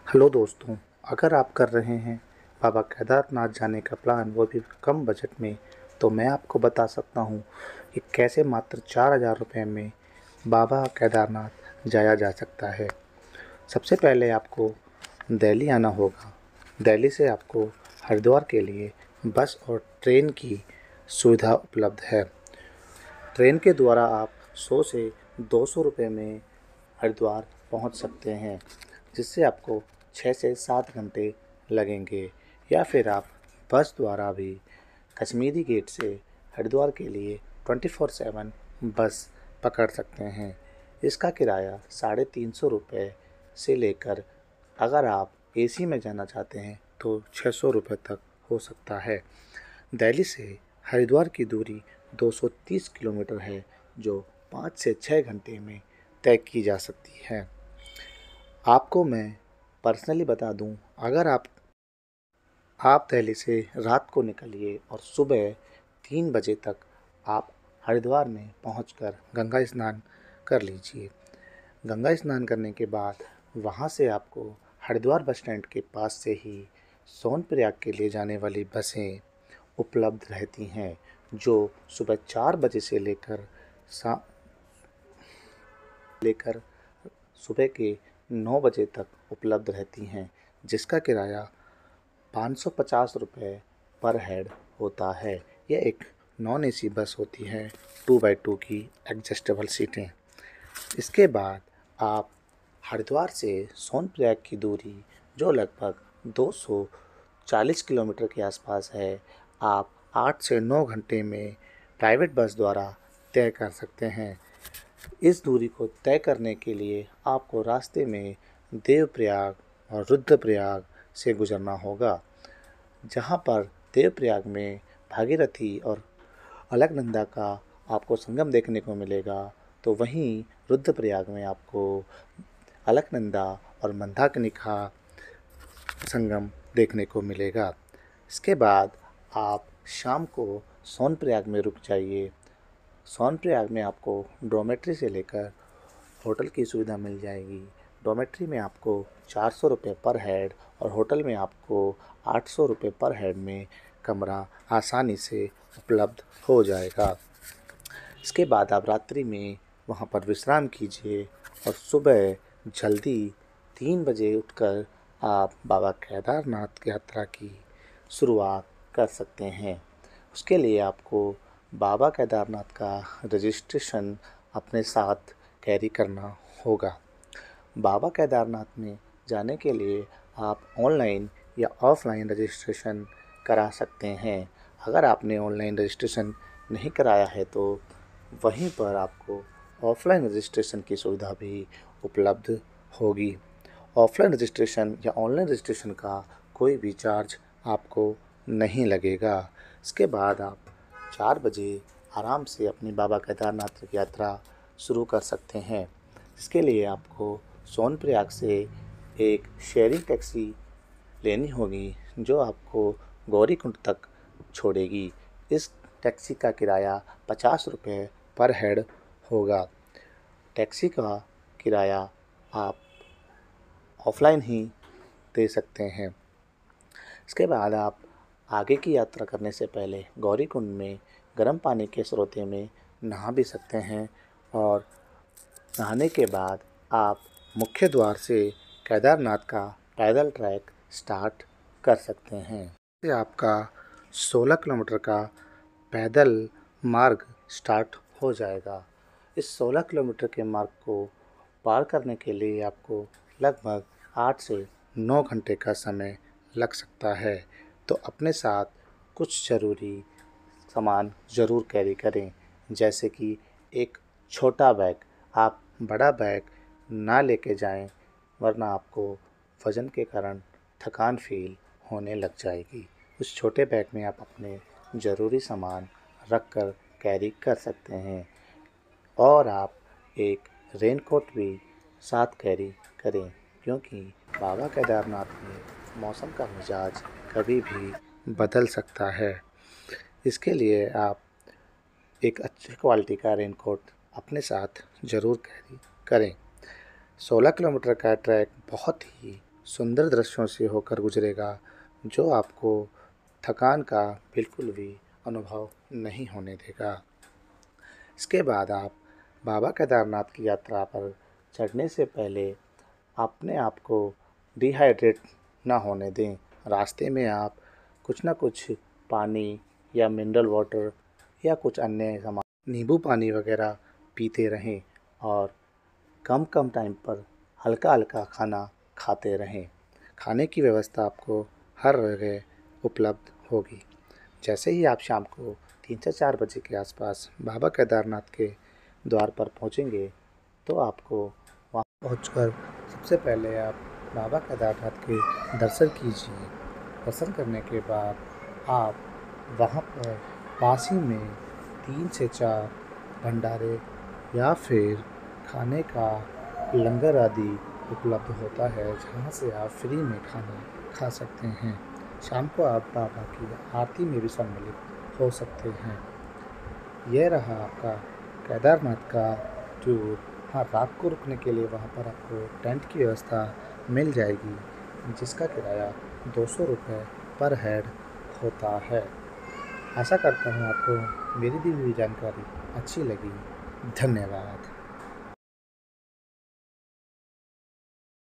Hello दोस्तों, अगर आप कर रहे हैं बाबा केदारनाथ जाने का प्लान, वो भी कम बजट में, तो मैं आपको बता सकता हूँ कि कैसे मात्र 4,000 रुपये में बाबा केदारनाथ जाया जा सकता है। सबसे पहले आपको दिल्ली आना होगा। दिल्ली से आपको हरिद्वार के लिए बस और ट्रेन की सुविधा उपलब्ध है। ट्रेन के द्वारा आप 100 से 200 रुपये में हरिद्वार पहुंच सकते हैं, जिससे आपको 6 से 7 घंटे लगेंगे। या फिर आप बस द्वारा भी कश्मीरी गेट से हरिद्वार के लिए 24/7 बस पकड़ सकते हैं। इसका किराया 350 रुपये से लेकर, अगर आप एसी में जाना चाहते हैं तो 600 रुपये तक हो सकता है। दिल्ली से हरिद्वार की दूरी 230 किलोमीटर है, जो 5 से 6 घंटे में तय की जा सकती है। आपको मैं पर्सनली बता दूं, अगर आप दिल्ली से रात को निकलिए और सुबह 3 बजे तक आप हरिद्वार में पहुंचकर गंगा स्नान कर लीजिए। गंगा स्नान करने के बाद वहां से आपको हरिद्वार बस स्टैंड के पास से ही सोनप्रयाग के लिए जाने वाली बसें उपलब्ध रहती हैं, जो सुबह 4 बजे से लेकर सुबह के 9 बजे तक उपलब्ध रहती हैं, जिसका किराया 550 रुपये पर हेड होता है। यह एक नॉन एसी बस होती है, 2x2 की एडजस्टेबल सीटें। इसके बाद आप हरिद्वार से सोनप्रयाग की दूरी, जो लगभग 240 किलोमीटर के आसपास है, आप 8 से 9 घंटे में प्राइवेट बस द्वारा तय कर सकते हैं। इस दूरी को तय करने के लिए आपको रास्ते में देवप्रयाग और रुद्रप्रयाग से गुजरना होगा, जहाँ पर देवप्रयाग में भागीरथी और अलकनंदा का आपको संगम देखने को मिलेगा, तो वहीं रुद्रप्रयाग में आपको अलकनंदा और मंदाकिनी का संगम देखने को मिलेगा। इसके बाद आप शाम को सोनप्रयाग में रुक जाइए। सोनप्रयाग में आपको डॉर्मेट्री से लेकर होटल की सुविधा मिल जाएगी। डॉर्मेट्री में आपको 400 रुपये पर हेड और होटल में आपको 800 रुपये पर हेड में कमरा आसानी से उपलब्ध हो जाएगा। इसके बाद आप रात्रि में वहाँ पर विश्राम कीजिए और सुबह जल्दी 3 बजे उठकर आप बाबा केदारनाथ की यात्रा की शुरुआत कर सकते हैं। उसके लिए आपको बाबा केदारनाथ का रजिस्ट्रेशन अपने साथ कैरी करना होगा। बाबा केदारनाथ में जाने के लिए आप ऑनलाइन या ऑफ़लाइन रजिस्ट्रेशन करा सकते हैं। अगर आपने ऑनलाइन रजिस्ट्रेशन नहीं कराया है तो वहीं पर आपको ऑफ़लाइन रजिस्ट्रेशन की सुविधा भी उपलब्ध होगी। ऑफ़लाइन रजिस्ट्रेशन या ऑनलाइन रजिस्ट्रेशन का कोई भी चार्ज आपको नहीं लगेगा। इसके बाद आप 4 बजे आराम से अपनी बाबा केदारनाथ की यात्रा शुरू कर सकते हैं। इसके लिए आपको सोनप्रयाग से एक शेयरिंग टैक्सी लेनी होगी, जो आपको गौरीकुंड तक छोड़ेगी। इस टैक्सी का किराया 50 रुपये पर हेड होगा। टैक्सी का किराया आप ऑफलाइन ही दे सकते हैं। इसके बाद आप आगे की यात्रा करने से पहले गौरीकुंड में गर्म पानी के स्रोते में नहा भी सकते हैं और नहाने के बाद आप मुख्य द्वार से केदारनाथ का पैदल ट्रैक स्टार्ट कर सकते हैं। इससे आपका 16 किलोमीटर का पैदल मार्ग स्टार्ट हो जाएगा। इस 16 किलोमीटर के मार्ग को पार करने के लिए आपको लगभग 8 से 9 घंटे का समय लग सकता है। तो अपने साथ कुछ ज़रूरी सामान ज़रूर कैरी करें, जैसे कि एक छोटा बैग। आप बड़ा बैग ना लेके जाएं, वरना आपको वज़न के कारण थकान फील होने लग जाएगी। उस छोटे बैग में आप अपने ज़रूरी सामान रख कर कैरी कर सकते हैं और आप एक रेनकोट भी साथ कैरी करें, क्योंकि बाबा केदारनाथ में मौसम का मिजाज कभी भी बदल सकता है। इसके लिए आप एक अच्छी क्वालिटी का रेनकोट अपने साथ ज़रूर कैरी करें। 16 किलोमीटर का ट्रैक बहुत ही सुंदर दृश्यों से होकर गुजरेगा, जो आपको थकान का बिल्कुल भी अनुभव नहीं होने देगा। इसके बाद आप बाबा केदारनाथ की यात्रा पर चढ़ने से पहले अपने आप को डिहाइड्रेट ना होने दें। रास्ते में आप कुछ ना कुछ पानी या मिनरल वाटर या कुछ अन्य सामान नींबू पानी वगैरह पीते रहें और कम कम टाइम पर हल्का हल्का खाना खाते रहें। खाने की व्यवस्था आपको हर जगह उपलब्ध होगी। जैसे ही आप शाम को 3 से 4 बजे के आसपास बाबा केदारनाथ के द्वार पर पहुंचेंगे, तो आपको वहां पहुंचकर सबसे पहले आप बाबा केदारनाथ के दर्शन कीजिए। दर्शन करने के बाद आप वहां पर पास ही में 3 से 4 भंडारे या फिर खाने का लंगर आदि उपलब्ध होता है, जहाँ से आप फ्री में खाना खा सकते हैं। शाम को आप बाबा की आरती में भी सम्मिलित हो सकते हैं। यह रहा आपका केदारनाथ का टूर। हाँ, रात को रुकने के लिए वहाँ पर आपको टेंट की व्यवस्था मिल जाएगी, जिसका किराया 200 रुपये पर हेड होता है। आशा करता हूँ आपको मेरी दी हुई जानकारी अच्छी लगी। धन्यवाद।